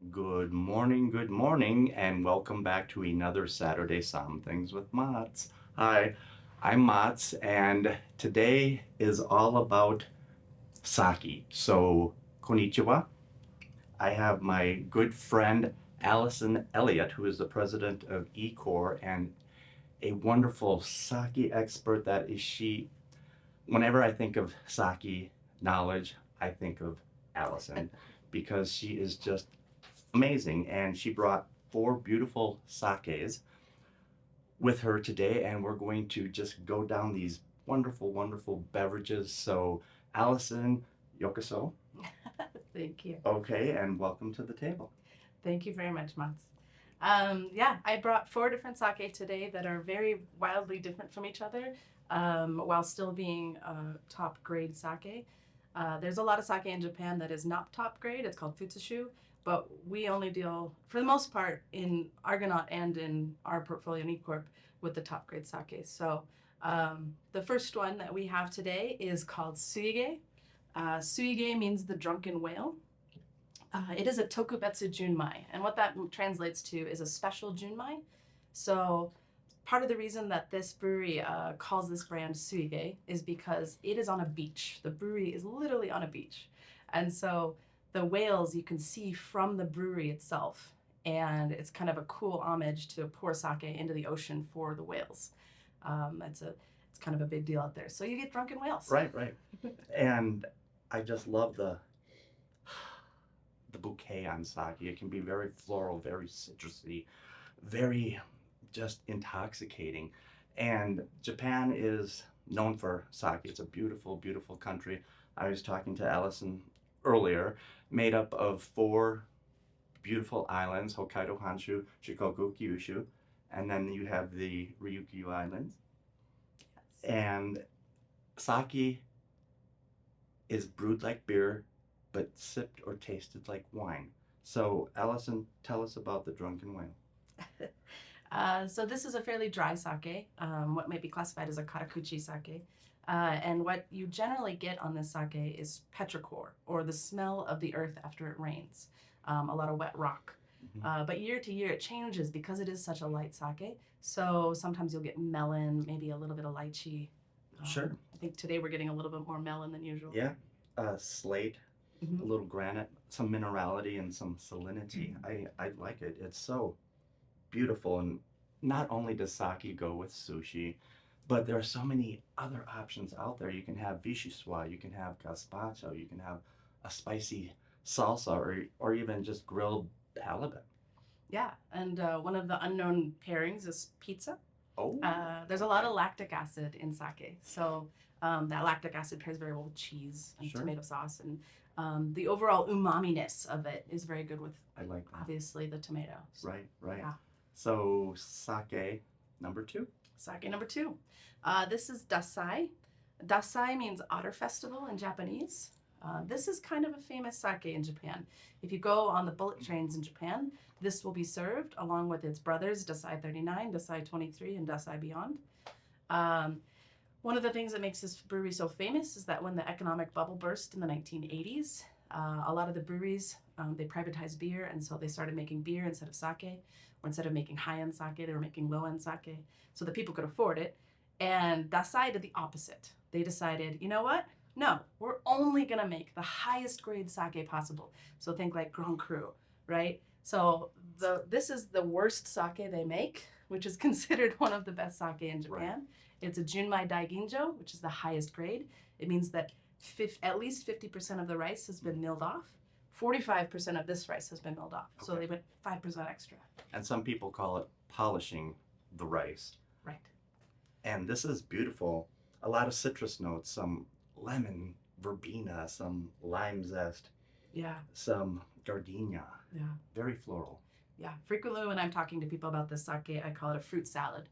Good morning, and welcome back to another Saturday Somm-things with Mats. Hi, I'm Mats, and today is all about sake. So, konnichiwa. I have my good friend Allison Elliott, who is the president of E-Corp and a wonderful sake expert that is she. Whenever I think of sake knowledge, I think of Allison because she is just amazing. And she brought four beautiful sakes with her today, and we're going to just go down these wonderful, wonderful beverages. So, Allison, yokoso. Thank you. Okay, and welcome to the table. Thank you very much, Mats. I brought four different sake today that are very wildly different from each other while still being top grade sake. There's a lot of sake in Japan that is not top grade. It's called futsushu, but we only deal, for the most part, in Argonaut and in our portfolio in E-Corp with the top grade sake. So the first one that we have today is called suige. Suige means the drunken whale. It is a tokubetsu junmai, and what that translates to is a special junmai. So part of the reason that this brewery calls this brand Suige is because it is on a beach. The brewery is literally on a beach. And so the whales you can see from the brewery itself. And it's kind of a cool homage to pour sake into the ocean for the whales. It's kind of a big deal out there. So you get drunken whales. Right, right. And I just love the bouquet on sake. It can be very floral, very citrusy, very just intoxicating. And Japan is known for sake. It's a beautiful, beautiful country. I was talking to Allison earlier, made up of four beautiful islands: Hokkaido, Honshu, Shikoku, Kyushu, and then you have the Ryukyu Islands. Yes. And sake is brewed like beer, but sipped or tasted like wine. So, Allison, tell us about the Drunken Whale. So this is a fairly dry sake, what may be classified as a karakuchi sake. And what you generally get on this sake is petrichor, or the smell of the earth after it rains, a lot of wet rock. But year to year it changes because it is such a light sake. So sometimes you'll get melon, maybe a little bit of lychee. Sure. I think today we're getting a little bit more melon than usual. Yeah. Slate, a little granite, some minerality, and some salinity. I like it. It's so beautiful. And not only does sake go with sushi, but there are so many other options out there. You can have vichyssoise, you can have gazpacho, you can have a spicy salsa, or even just grilled halibut. Yeah, and one of the unknown pairings is pizza. Oh. There's a lot of lactic acid in sake, so that lactic acid pairs very well with cheese and Sure. tomato sauce, and the overall umami-ness of it is very good with, I like that. obviously, the tomato. So, Right, right. Yeah. So, sake number two. Sake number two. This is dasai. Dasai means otter festival in Japanese. This is kind of a famous sake in Japan. If you go on the bullet trains in Japan, this will be served along with its brothers, Dasai 39, Dasai 23, and Dasai Beyond. One of the things that makes this brewery so famous is that when the economic bubble burst in the 1980s, a lot of the breweries, they privatized beer, and so they started making beer instead of sake, or instead of making high-end sake, they were making low-end sake, so that people could afford it. And Dasai did the opposite. They decided, you know what? No, we're only gonna make the highest grade sake possible. So think like Grand Cru, right? So this is the worst sake they make, which is considered one of the best sake in Japan. Right. It's a Junmai Daiginjo, which is the highest grade. It means that at least 50% of the rice has been milled off. 45% of this rice has been milled off. Okay. So they went 5% extra. And some people call it polishing the rice. Right. And this is beautiful. A lot of citrus notes, some lemon, verbena, some lime zest. Yeah. Some gardenia. Yeah. Very floral. Yeah. Frequently when I'm talking to people about this sake, I call it a fruit salad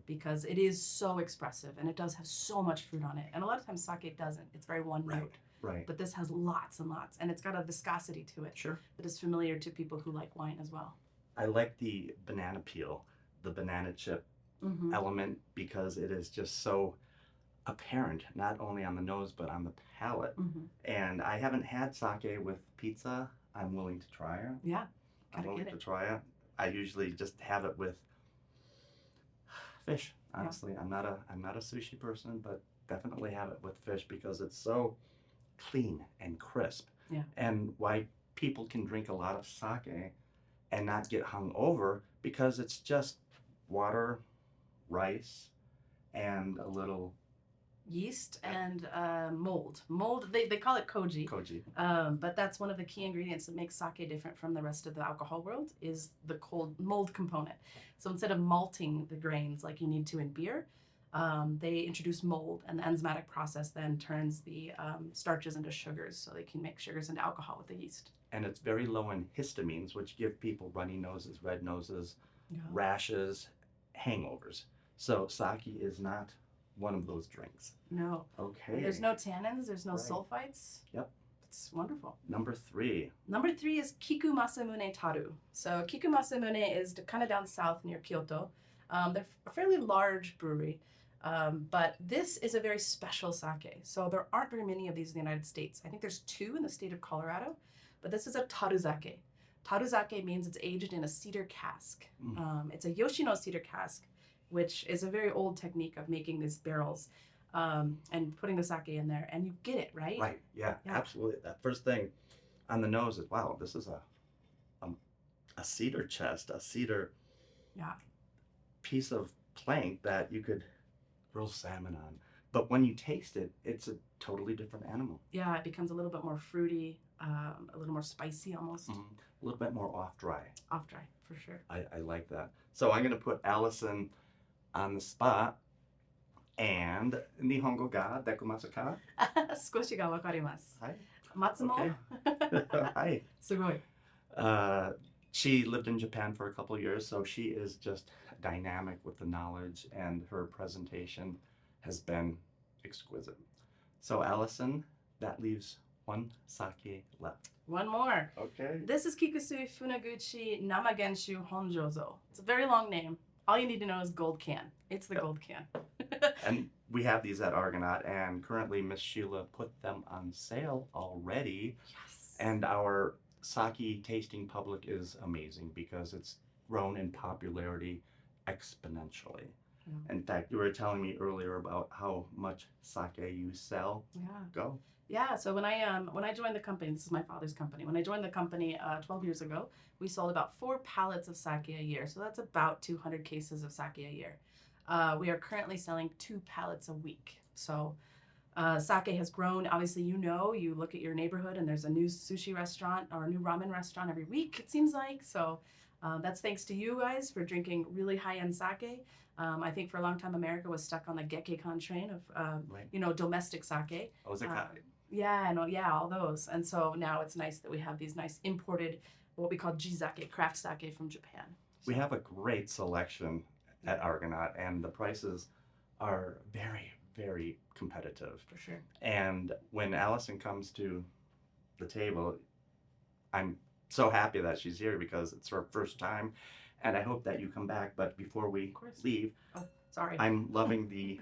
because it is so expressive and it does have so much fruit on it. And a lot of times sake doesn't. It's very one note. Right. But this has lots and lots, and it's got a viscosity to it. Sure. That is familiar to people who like wine as well. I like the banana peel, the banana chip element, because it is just so apparent, not only on the nose, but on the palate. And I haven't had sake with pizza. I'm willing to try it. Yeah. I'm Gotta willing get to it. try it. I usually just have it with fish. Honestly, I'm not a sushi person, but definitely have it with fish because it's so clean and crisp. Yeah. And why people can drink a lot of sake and not get hung over because it's just water, rice, and a little Yeast and mold. Mold, they call it koji. koji. But that's one of the key ingredients that makes sake different from the rest of the alcohol world is the cold mold component. So instead of malting the grains like you need to in beer, they introduce mold, and the enzymatic process then turns the starches into sugars, so they can make sugars into alcohol with the yeast. And it's very low in histamines, which give people runny noses, red noses, Yeah. rashes, hangovers. So sake is not one of those drinks. No. Okay. There's no tannins, there's no Right. sulfites. Yep. It's wonderful. Number 3. Number 3 is Kiku Masamune Taru. So Kiku Masamune is kind of down south near Kyoto. They're a fairly large brewery, but this is a very special sake. So there aren't very many of these in the United States. I think there's 2 in the state of Colorado, but this is a taruzake. Taruzake means it's aged in a cedar cask. It's a Yoshino cedar cask, which is a very old technique of making these barrels and putting the sake in there, and you get it, right? Right. Yeah, Yeah. absolutely. That first thing on the nose is, wow, this is a cedar chest, a cedar Yeah. piece of plank that you could grill salmon on. But when you taste it, it's a totally different animal. Yeah, it becomes a little bit more fruity, a little more spicy almost. A little bit more off dry. Off dry, for sure. I like that. So I'm going to put Allison on the spot. And Nihongo ga dekimasu ka? 少しがわかります。 Hi. 松も Hi. すごい。 She lived in Japan for a couple of years, so she is just dynamic with the knowledge, and her presentation has been exquisite. So Allison, that leaves one sake left. One more. Okay. This is Kikusui Funaguchi Namagenshu Honjozo. It's a very long name. All you need to know is gold can. It's the gold can. And we have these at Argonaut, and currently Miss Sheila put them on sale already. Yes. And our sake tasting public is amazing because it's grown in popularity exponentially. Yeah. In fact, you were telling me earlier about how much sake you sell. Yeah. Go. Yeah, so when I joined the company, this is my father's company. When I joined the company 12 years ago, we sold about 4 pallets of sake a year. So that's about 200 cases of sake a year. We are currently selling 2 pallets a week. So sake has grown. Obviously, you look at your neighborhood and there's a new sushi restaurant or a new ramen restaurant every week, it seems like. So that's thanks to you guys for drinking really high-end sake. I think for a long time, America was stuck on the Gekkeikan train of, Right. Domestic sake. Ozeka. Yeah, all those. And so now it's nice that we have these nice imported, what we call jizake, craft sake from Japan. We have a great selection at Argonaut, and the prices are very, very competitive. For sure. And when Allison comes to the table, I'm so happy that she's here because it's her first time, and I hope that you come back. But before we leave, Sorry. I'm loving the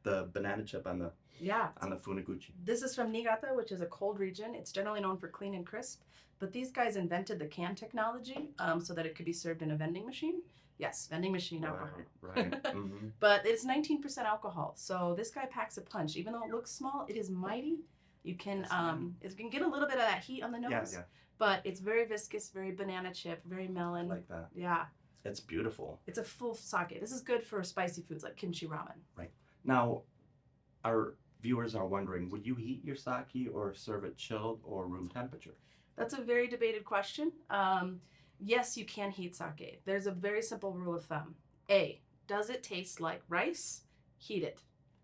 banana chip on the Yeah. Funaguchi. This is from Niigata, which is a cold region. It's generally known for clean and crisp, but these guys invented the can technology so that it could be served in a vending machine. Yes, vending machine alcohol. Right. Mm-hmm. But it's 19% alcohol, so this guy packs a punch. Even though it looks small, it is mighty. You can it can get a little bit of that heat on the nose, Yeah. but it's very viscous, very banana chip, very melon. Like that. Yeah, It's beautiful. it's a full sake. This is good for spicy foods like kimchi ramen. Now, our viewers are wondering, would you heat your sake or serve it chilled or room temperature? That's a very debated question. Yes, you can heat sake. There's a very simple rule of thumb. A, does it taste like rice? Heat it.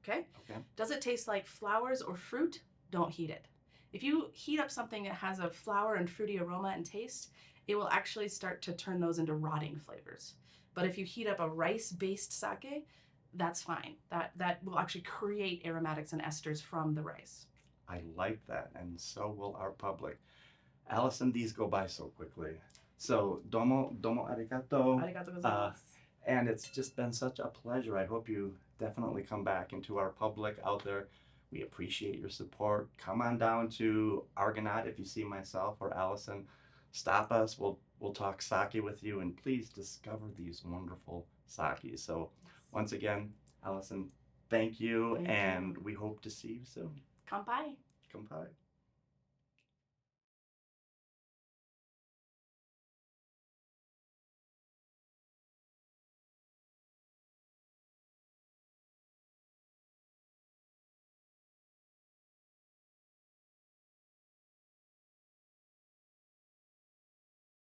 Okay? Okay. Does it taste like flowers or fruit? Don't heat it. If you heat up something that has a flower and fruity aroma and taste, it will actually start to turn those into rotting flavors. But if you heat up a rice-based sake, that's fine. That will actually create aromatics and esters from the rice. I like that, and so will our public. Allison, these go by so quickly. So, domo arigato. Arigatou gozaimasu. And it's just been such a pleasure. I hope you definitely come back. And to our public out there, we appreciate your support. Come on down to Argonaut if you see myself or Allison stop us. We'll talk sake with you, and please discover these wonderful sakes. So once again, Allison, thank you, Thank and you. we hope to see you soon. Kampai. Come by.